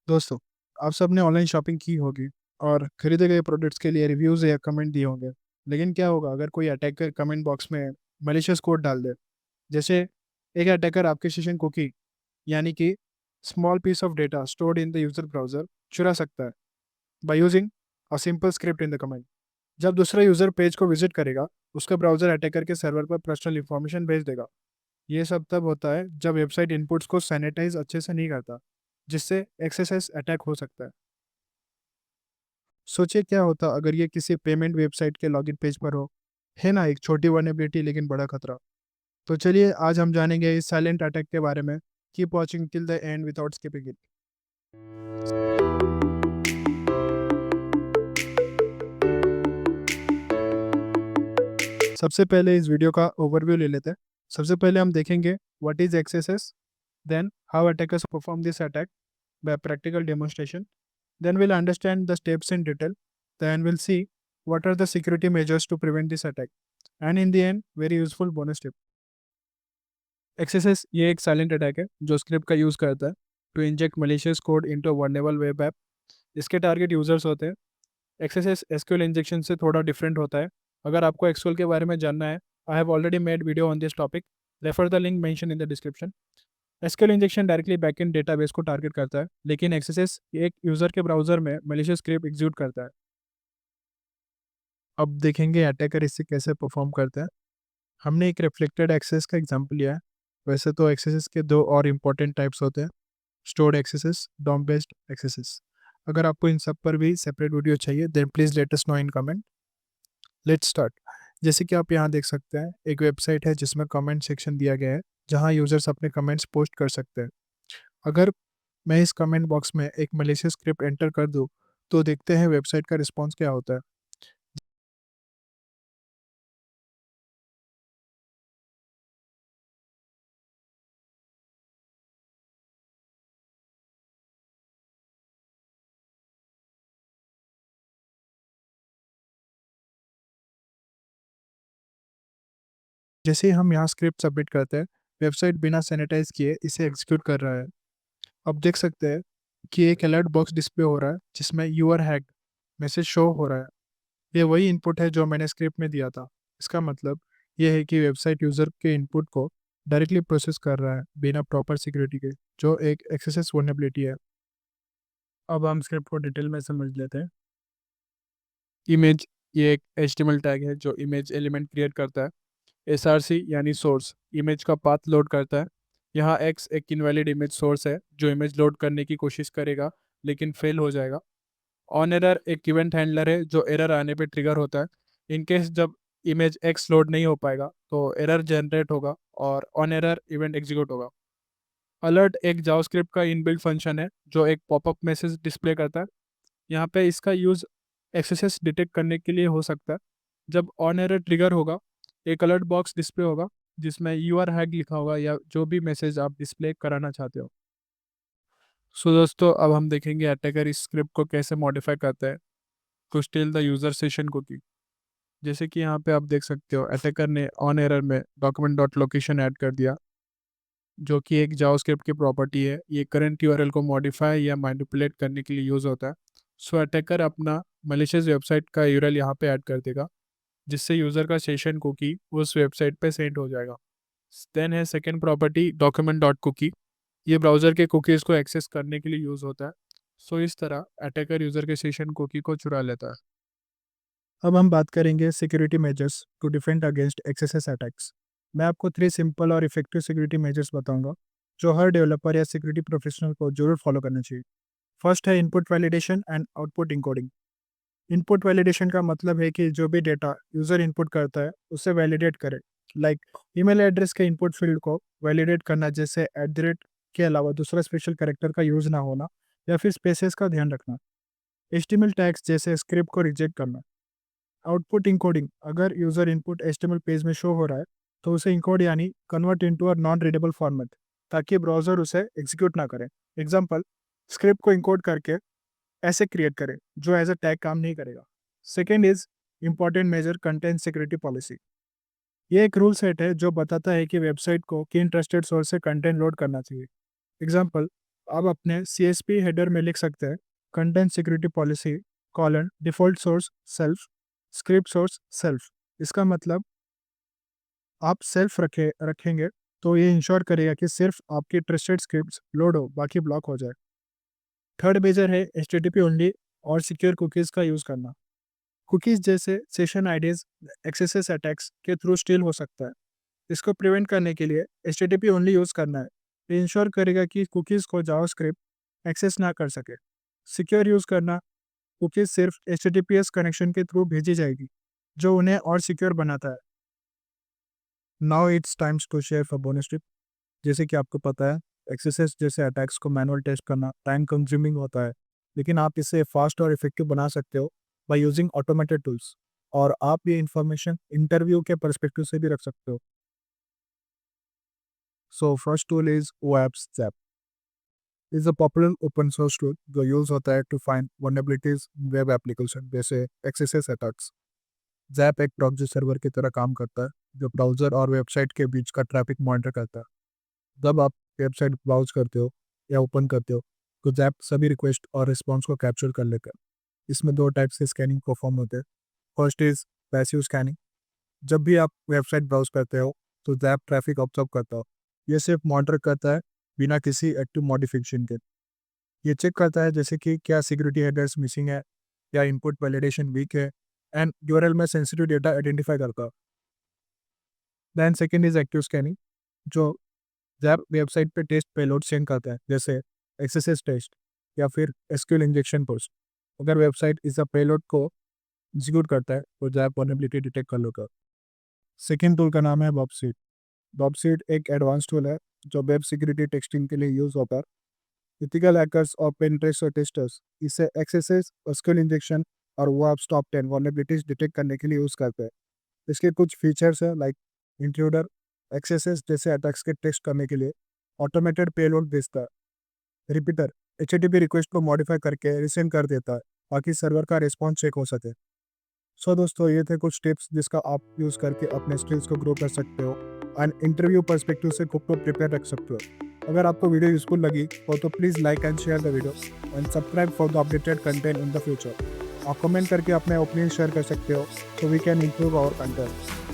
दोस्तों, आप सबने ऑनलाइन शॉपिंग की होगी और खरीदे गए प्रोडक्ट्स के लिए रिव्यूज या कमेंट दिए होंगे। लेकिन क्या होगा अगर कोई अटैकर कमेंट बॉक्स में मैलिशियस कोड डाल दे? जैसे एक अटैकर आपके सेशन कुकी यानी कि small piece of data stored in the user browser चुरा सकता है by using a simple script in the comment. जब दूसरा यूजर पेज को विजिट करेगा, उसका ब्राउजर अटैकर के सर्वर पर पर्सनल इंफॉर्मेशन भेज देगा। ये सब तब होता है जब वेबसाइट इनपुट्स को सैनिटाइज अच्छे से नहीं करता, जिससे एक्सेस अटैक हो सकता है। सोचिए क्या होता अगर ये किसी पेमेंट वेबसाइट के लॉगिन पेज पर हो। है ना, एक छोटी वर्नेबिलिटी लेकिन बड़ा खतरा। तो चलिए आज हम जानेंगे इस साइलेंट अटैक के बारे में। Keep watching till the end without skipping it. सबसे पहले इस वीडियो का ओवरव्यू ले लेते हैं। सबसे पहले हम देखेंगे what is XSS, then how attackers perform this attack by practical demonstration, then we'll understand the steps in detail, then we'll see what are the security measures to prevent this attack, and in the end very useful bonus tip। XSS ये एक silent attack है जो script का use करता है to inject malicious code into vulnerable web app. इसके target users होते हैं। XSS एसक्यूएल इंजेक्शन से थोड़ा डिफरेंट होता है। अगर आपको एसक्यूएल के बारे में जानना है, I have already made video on this topic, refer the link mention in the description. SQL injection directly backend database को टारगेट करता है, लेकिन एक्सेस एक यूजर के ब्राउजर में malicious स्क्रिप्ट एग्जीक्यूट करता है। अब देखेंगे अटैकर इससे कैसे परफॉर्म करते हैं। हमने एक रिफ्लेक्टेड एक्सेस का एग्जांपल लिया है। वैसे तो एक्सेसेस के दो और इम्पोर्टेंट टाइप्स होते हैं, stored XSSes, DOM based XSSes. अगर आपको इन सब पर भी सेपरेट वीडियो चाहिए then please let us know in comment. Let's start. जैसे कि आप यहाँ देख सकते हैं, एक वेबसाइट है जिसमें कमेंट सेक्शन दिया गया है जहाँ यूजर्स अपने कमेंट्स पोस्ट कर सकते हैं। अगर मैं इस कमेंट बॉक्स में एक मलेशियस स्क्रिप्ट एंटर कर दूँ तो देखते हैं वेबसाइट का रिस्पॉन्स क्या होता है। जैसे ही हम यहाँ स्क्रिप्ट सबमिट करते हैं, वेबसाइट बिना सैनिटाइज किए इसे एग्जीक्यूट कर रहा है। अब देख सकते हैं कि एक अलर्ट बॉक्स डिस्प्ले हो रहा है जिसमें यूआर हैक मैसेज शो हो रहा है। ये वही इनपुट है जो मैंने स्क्रिप्ट में दिया था। इसका मतलब ये है कि वेबसाइट यूजर के इनपुट को डायरेक्टली प्रोसेस कर रहा है बिना प्रॉपर सिक्योरिटी के, जो एक एक्सेस वल्नरेबिलिटी है। अब हम स्क्रिप्ट को डिटेल में समझ लेते हैं। इमेज, ये एक HTML टैग है जो इमेज एलिमेंट क्रिएट करता है। SRC यानी सोर्स, इमेज का पाथ लोड करता है। यहाँ X एक इनवैलिड इमेज सोर्स है जो इमेज लोड करने की कोशिश करेगा लेकिन फेल हो जाएगा। ऑन एरर एक इवेंट हैंडलर है जो एरर आने पे ट्रिगर होता है। इनकेस जब इमेज X लोड नहीं हो पाएगा तो एरर जनरेट होगा और ऑन एरर इवेंट एग्जीक्यूट होगा। अलर्ट एक जावास्क्रिप्ट का इनबिल्ट फंक्शन है जो एक पॉपअप मैसेज डिस्प्ले करता है। यहाँ पे इसका यूज़ एक्सेस डिटेक्ट करने के लिए हो सकता है। जब ऑन एरर ट्रिगर होगा, एक अलर्ट बॉक्स डिस्प्ले होगा जिसमें यूआर हैक लिखा होगा या जो भी मैसेज आप डिस्प्ले कराना चाहते हो। सो दोस्तों, अब हम देखेंगे अटैकर इस स्क्रिप्ट को कैसे मॉडिफाई करता है to steal the user session cookie. जैसे कि यहाँ पे आप देख सकते हो, अटैकर ने ऑन एरर में डॉक्यूमेंट डॉट लोकेशन ऐड कर दिया, जो कि एक जावास्क्रिप्ट की प्रॉपर्टी है। ये करंट यूआरएल को मॉडिफाई या मैनिपुलेट करने के लिए यूज़ होता है। सो अटैकर अपना मलिशियस वेबसाइट का यूआरएल यहाँ पे ऐड कर देगा, जिससे यूज़र का सेशन कुकी उस वेबसाइट पे सेंड हो जाएगा। देन है second property, document dot cookie. ये ब्राउज़र के कुकीज़ को एक्सेस करने के लिए यूज़ होता है। सो इस तरह अटैकर यूज़र के सेशन कुकी को चुरा लेता है। अब हम बात करेंगे security measures to defend against XSS attacks. मैं आपको 3 सिंपल और इफेक्टिव सिक्योरिटी मेजर्स बताऊंगा जो हर डेवलपर या सिक्योरिटी प्रोफेशनल को जरूर फॉलो करना चाहिए। फर्स्ट है input validation and output encoding. Input validation का मतलब है कि जो भी डेटा यूजर इनपुट करता है उसे वैलिडेट करे। लाइक ईमेल एड्रेस के इनपुट फील्ड को वैलिडेट करना, जैसे के अलावा दूसरा स्पेशल कैरेक्टर का यूज ना होना या फिर स्पेसेस का ध्यान रखना। HTML टैग्स जैसे स्क्रिप्ट को रिजेक्ट करना। आउटपुट इंकोडिंग, अगर यूजर इनपुट HTML पेज में शो हो रहा है तो उसे इंकोड यानी convert into a non readable format, ताकि ब्राउजर उसे एग्जीक्यूट ना करे। एग्जांपल, स्क्रिप्ट को इंकोड करके ऐसे क्रिएट करें जो एज अ टैग काम नहीं करेगा। Second is important measure content security policy. ये एक रूल सेट है जो बताता है कि वेबसाइट को किन ट्रस्टेड सोर्स से कंटेंट लोड करना चाहिए। एग्जाम्पल, आप अपने CSP हेडर में लिख सकते हैं content security policy colon default source self script source self. इसका मतलब आप सेल्फ रखेंगे तो ये इंश्योर करेगा कि सिर्फ आपकी ट्रस्टेड स्क्रिप्ट्स लोड हो, बाकी ब्लॉक हो जाए। थर्ड मेजर है HTTP ओनली और सिक्योर कुकीज़ का यूज़ करना। कुकीज़ जैसे सेशन आईडीज़ एक्सेस अटैक्स के थ्रू स्टील हो सकता है। इसको प्रिवेंट करने के लिए HTTP ओनली यूज़ करना है। ये इंश्योर करेगा कि कुकीज़ को जावास्क्रिप्ट एक्सेस ना कर सके। सिक्योर यूज़ करना, कुकीज़ सिर्फ HTTPS कनेक्शन के थ्रू भेजी जाएगी, जो उन्हें और सिक्योर बनाता है। Now it's times to share for bonus tip. जैसे कि आपको पता है, एक्सेस जैसे अटैक्स को मैनुअल टेस्ट करना टाइम कंज्यूमिंग होता है, लेकिन आप इसे फास्ट और इफेक्टिव बना सकते हो बाय यूजिंग ऑटोमेटेड टूल्स। और आप ये इंफॉर्मेशन इंटरव्यू के पर्सपेक्टिव से भी रख सकते हो। So first tool is OAuth Zap is a popular open source tool जो यूज होता है to find vulnerabilities web application जैसे एक्सेस अटैक्स। जैप एक प्रॉक्सी सर्वर की तरह काम करता है जो ब्राउजर और वेबसाइट के बीच का ट्रैफिक मॉनिटर करता है। जब आप वेबसाइट ब्राउज करते हो या ओपन करते हो तो जैप सभी रिक्वेस्ट और रिस्पॉन्स को कैप्चर कर लेगा। इसमें दो टाइप से स्कैनिंग परफॉर्म होते हैं। First is passive scanning. जब भी आप वेबसाइट ब्राउज करते हो तो जैप ट्रैफिक ऑब्जर्व करता हो। ये सिर्फ मॉनिटर करता है बिना किसी एक्टिव मॉडिफिकेशन के। ये चेक करता है जैसे कि क्या सिक्योरिटी हेडर्स मिसिंग है या इनपुट वैलिडेशन वीक है एंड यूआरएल में सेंसिटिव डेटा आइडेंटिफाई करता है। Then second is active scanning, जो जैप वेबसाइट पे टेस्ट पेलोड सेंड करता है जैसे एक्सेस टेस्ट या फिर एसक्यूएल इंजेक्शन पोस्ट। अगर वेबसाइट इस पेलोड को एग्जीक्यूट करता है तो जैप वल्नरेबिलिटी डिटेक्ट कर लेगा। सेकेंड टूल का नाम है बॉबसीट। बॉबसीट एक एडवांस टूल है जो वेब सिक्योरिटी टेस्टिंग के लिए यूज होता है। एथिकल हैकर्स और पेनिट्रेशन टेस्टर्स इसे एक्सेस एसक्यूएल इंजेक्शन और WAF टॉप 10 वल्नरेबिलिटीज डिटेक्ट करने के लिए यूज करते हैं। इसके कुछ फीचर्स है लाइक इंट्रूडर एक्सेस जैसे अटैक्स के टेस्ट करने के लिए ऑटोमेटेड पेलोड भेजता है। रिपीटर HTTP रिक्वेस्ट को मॉडिफाई करके रिसेंड कर देता है ताकि सर्वर का रिस्पॉन्स चेक हो सके। सो दोस्तों, ये थे कुछ टिप्स जिसका आप यूज़ करके अपने स्किल्स को ग्रो कर सकते हो एंड इंटरव्यू पर्सपेक्टिव से खुद को प्रिपेयर रख सकते हो। अगर आपको वीडियो यूजफुल लगी हो तो please like and share the video and subscribe for the updated content in the future. आप कमेंट करके अपने ओपिनियन शेयर कर सकते हो so we can improve our content.